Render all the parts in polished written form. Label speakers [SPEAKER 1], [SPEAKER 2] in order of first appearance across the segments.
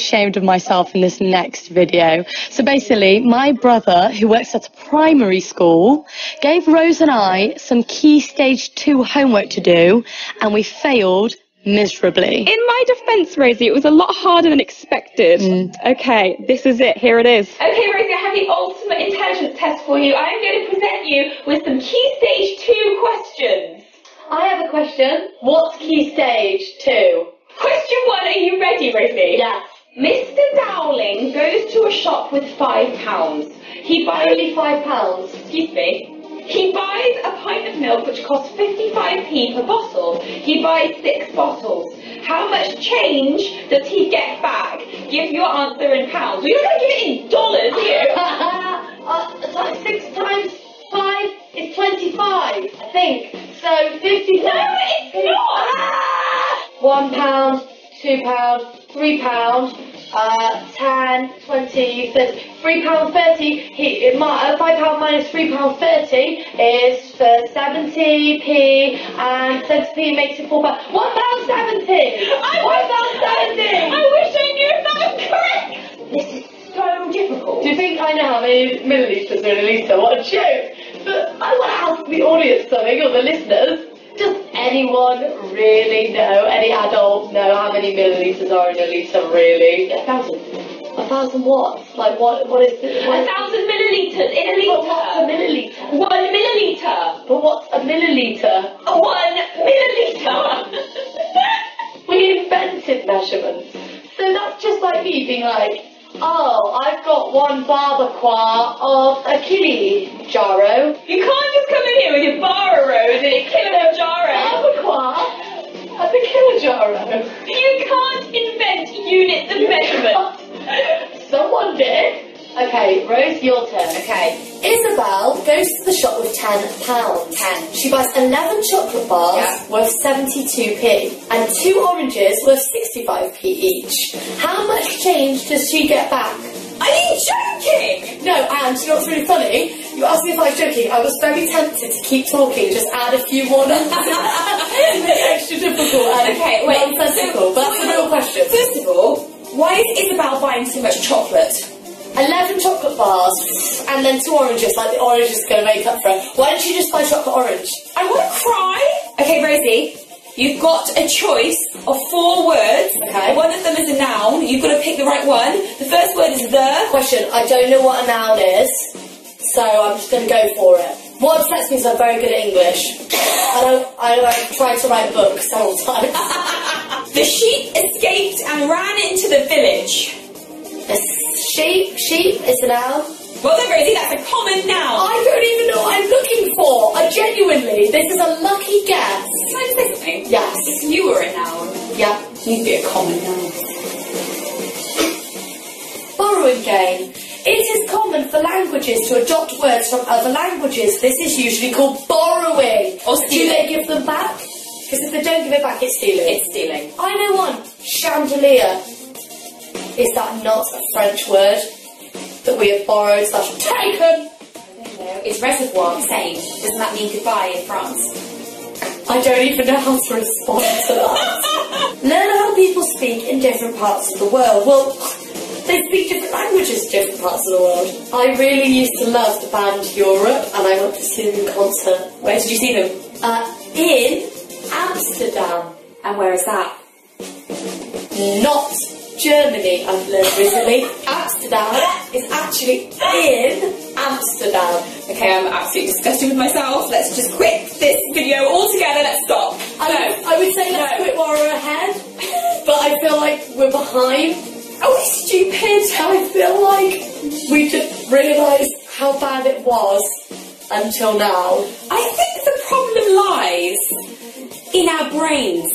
[SPEAKER 1] ashamed of myself in this next video. So basically, my brother, who works at a primary school, gave Rose and I some Key Stage 2 homework to do, and we failed miserably.
[SPEAKER 2] In my defence, Rosie, it was a lot harder than expected. Okay, this is it. Here it is. Okay, Rosie, I have the ultimate intelligence test for you. I'm going to present you with some Key Stage 2 questions.
[SPEAKER 1] I have a question. What's Key Stage 2?
[SPEAKER 2] Question 1, are you ready, Rosie?
[SPEAKER 1] Yes.
[SPEAKER 2] Mr. Dowling goes to a shop with £5. He buys...
[SPEAKER 1] Only £5?
[SPEAKER 2] Excuse me. He buys a pint of milk which costs 55p per bottle. He buys 6 bottles. How much change does he get back? Give your answer in pounds. You're not going to give it in dollars, are you?
[SPEAKER 1] 6 times 5 is 25, I think. So 55.
[SPEAKER 2] No, it's not!
[SPEAKER 1] £1, £2, £3, 10, 20, 30, £3.30. £5 minus £3.30 is for 70p, and 70p makes it £4. £1.70.
[SPEAKER 2] I wish I knew if that was correct. This is so difficult.
[SPEAKER 1] Do you think I know how many millilitres are in a litre? What a joke! But I want to ask the audience something, or the listeners. Does anyone really know, any adult know how many millilitres are in a litre, really? 1,000. 1,000 what? Like, what is it?
[SPEAKER 2] 1,000 millilitres in a litre.
[SPEAKER 1] But what's a millilitre?
[SPEAKER 2] 1 millilitre.
[SPEAKER 1] But what's a millilitre?
[SPEAKER 2] 1 millilitre.
[SPEAKER 1] We invented measurements. So that's just like me being like, oh, I've got 1 barbacoa of a Kilimanjaro.
[SPEAKER 2] You can't just come in here with your Barrows and your Kilimanjaro.
[SPEAKER 1] Barbacoa of the Kilimanjaro.
[SPEAKER 2] You can't invent units of measurement.
[SPEAKER 1] Someone did. Okay, Rose, your turn.
[SPEAKER 2] Okay.
[SPEAKER 1] Isabel goes to the shop with £10.
[SPEAKER 2] 10.
[SPEAKER 1] She buys 11 chocolate bars worth 72p and 2 oranges worth 65p each. How much change does she get back?
[SPEAKER 2] Are you joking?
[SPEAKER 1] No, and you know what's really funny? You asked me if I was joking. I was very tempted to keep talking, just add a few more numbers. Make it extra difficult and nonsensical. But that's a real question.
[SPEAKER 2] First of all, why is Isabel buying so much chocolate?
[SPEAKER 1] 11 chocolate bars and then 2 oranges, like the orange is going to make up for it. Why don't you just buy chocolate orange?
[SPEAKER 2] I want to cry. Okay, Rosie, you've got a choice of 4 words.
[SPEAKER 1] Okay.
[SPEAKER 2] One of them is a noun. You've got to pick the right one. The first word is the.
[SPEAKER 1] Question, I don't know what a noun is, so I'm just going to go for it. What upsets me is I'm very good at English. I've tried to write books several times.
[SPEAKER 2] The sheep escaped and ran into the village.
[SPEAKER 1] Sheep is a noun.
[SPEAKER 2] Well then, Rosie, that's a common noun.
[SPEAKER 1] I don't even know what I'm looking for. I genuinely, this is a lucky guess.
[SPEAKER 2] Can I say something?
[SPEAKER 1] Yes.
[SPEAKER 2] If you were a noun,
[SPEAKER 1] Yeah.
[SPEAKER 2] you'd be a common noun.
[SPEAKER 1] Borrowing game. It is common for languages to adopt words from other languages. This is usually called borrowing.
[SPEAKER 2] Or
[SPEAKER 1] Do
[SPEAKER 2] stealing.
[SPEAKER 1] they give them back? Because if they don't give it back, it's stealing.
[SPEAKER 2] It's stealing.
[SPEAKER 1] I know one. Chandelier. Is that not a French word that we have borrowed / taken?
[SPEAKER 2] I don't know. It's reservoir. Same. Doesn't that mean goodbye in France?
[SPEAKER 1] I don't even know how to respond to that. Learn how people speak in different parts of the world. Well, they speak different languages in different parts of the world. I really used to love the band Europe, and I went to see them in concert.
[SPEAKER 2] Where did you see them?
[SPEAKER 1] In Amsterdam.
[SPEAKER 2] And where is that?
[SPEAKER 1] Not Germany, I've learned recently. Amsterdam is actually in Amsterdam.
[SPEAKER 2] Okay, I'm absolutely disgusted with myself. Let's just quit this video altogether. Let's stop.
[SPEAKER 1] I would say let's quit while we're ahead, but I feel like we're behind.
[SPEAKER 2] Oh, it's stupid.
[SPEAKER 1] I feel like we didn't realise how bad it was until now.
[SPEAKER 2] I think the problem lies in our brains.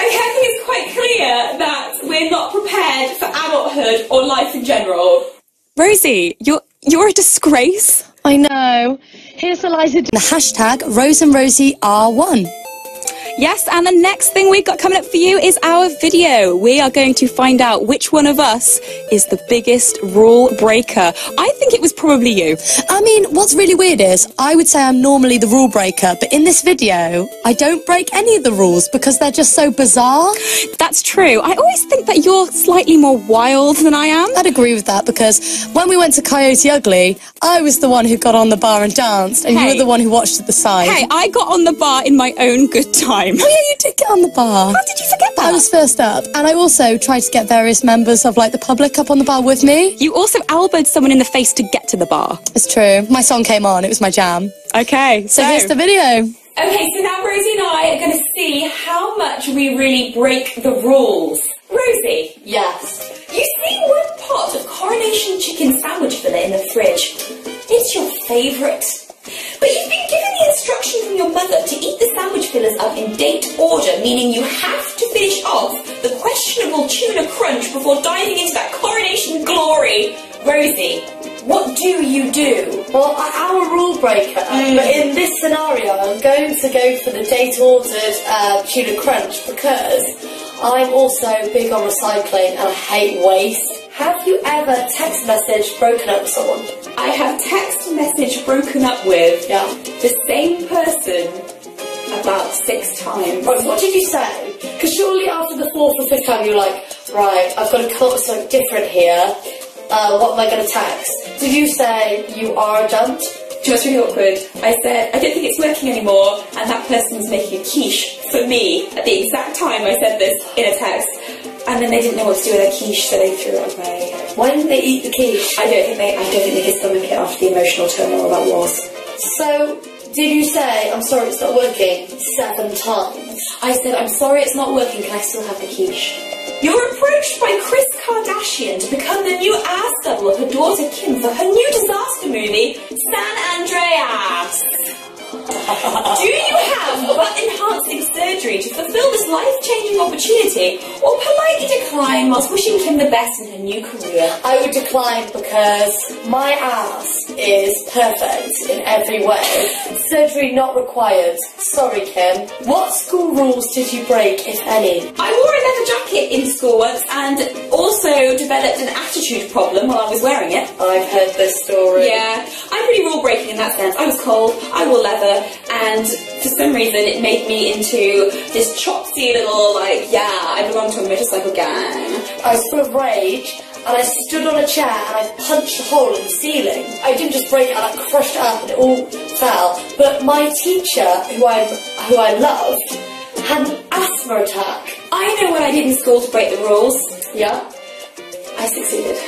[SPEAKER 2] Okay, I think it's quite clear that we're not prepared for adulthood or life in general. Rosie, you're a disgrace.
[SPEAKER 1] I know. Here's Eliza. The hashtag Rose and Rosie are one.
[SPEAKER 3] Yes, and the next thing we've got coming up for you is our video. We are going to find out which one of us is the biggest rule breaker. I think it was probably you.
[SPEAKER 4] I mean, what's really weird is, I would say I'm normally the rule breaker, but in this video, I don't break any of the rules because they're just so bizarre.
[SPEAKER 3] That's true. I always think that you're slightly more wild than I am.
[SPEAKER 4] I'd agree with that because when we went to Coyote Ugly, I was the one who got on the bar and danced, and you were the one who watched at the side.
[SPEAKER 3] Hey, I got on the bar in my own good time.
[SPEAKER 4] Oh yeah, you did get on the bar.
[SPEAKER 3] How did you forget that?
[SPEAKER 4] I was first up, and I also tried to get various members of like the public up on the bar with me.
[SPEAKER 3] You also elbowed someone in the face to get to the bar.
[SPEAKER 4] It's true. My song came on. It was my jam.
[SPEAKER 3] Okay,
[SPEAKER 4] so here's the video.
[SPEAKER 2] Okay, so now Rosie and I are going to see how much we really break the rules. Rosie.
[SPEAKER 1] Yes.
[SPEAKER 2] You see one pot of coronation chicken sandwich fillet in the fridge. It's your favourite. But you've been given the instruction from your mother to eat the sandwich fillers up in date order, meaning you have to finish off the questionable tuna crunch before diving into that coronation glory. Rosie, what do you do?
[SPEAKER 1] Well, I'm a rule breaker, but in this scenario, I'm going to go for the date-ordered tuna crunch because I'm also big on recycling and I hate waste. Have you ever text message broken up with someone?
[SPEAKER 2] I have text message broken up with the same person about 6 times.
[SPEAKER 1] Right, what did you say? Because surely after the 4th or 5th time you're like, right, I've got to come up with something different here. What am I going to text? Did you say you are a dunt?
[SPEAKER 2] It was really awkward. I said, I don't think it's working anymore, and that person's making a quiche for me at the exact time I said this in a text. And then they didn't know what to do with their quiche, so they threw it away.
[SPEAKER 1] Why didn't they eat the quiche?
[SPEAKER 2] I don't think they could stomach it after the emotional turmoil that was.
[SPEAKER 1] So, did you say, I'm sorry it's not working, 7 times?
[SPEAKER 2] I said, I'm sorry it's not working, can I still have the quiche? You're approached by Kris Kardashian to become the new ass double of her daughter Kim for her new disaster movie, San Andreas. Do you have butt-enhancing surgery to fulfill this life-changing opportunity, or politely decline whilst wishing Kim the best in her new career?
[SPEAKER 1] I would decline because my ass is perfect in every way. Surgery not required. Sorry, Kim. What school rules did you break, if any?
[SPEAKER 2] I wore a leather jacket in school once and also developed an attitude problem while I was wearing it.
[SPEAKER 1] I've heard this story.
[SPEAKER 2] Yeah, I'm pretty rule-breaking in that sense. I was cold, I wore leather, and for some reason it made me into this chopsy little, like, I belong to a motorcycle gang.
[SPEAKER 1] I was full of rage, and I stood on a chair and I punched a hole in the ceiling. I didn't just break it, and I crushed it up and it all fell. But my teacher, who I loved, had an asthma attack.
[SPEAKER 2] I know what I did in school to break the rules.
[SPEAKER 1] Yeah?
[SPEAKER 2] I succeeded.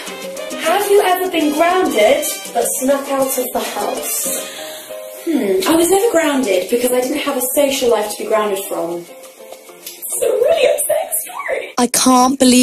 [SPEAKER 1] Have you ever been grounded but snuck out of the house?
[SPEAKER 2] I was never grounded because I didn't have a social life to be grounded from. It's a really upsetting story.
[SPEAKER 4] I can't believe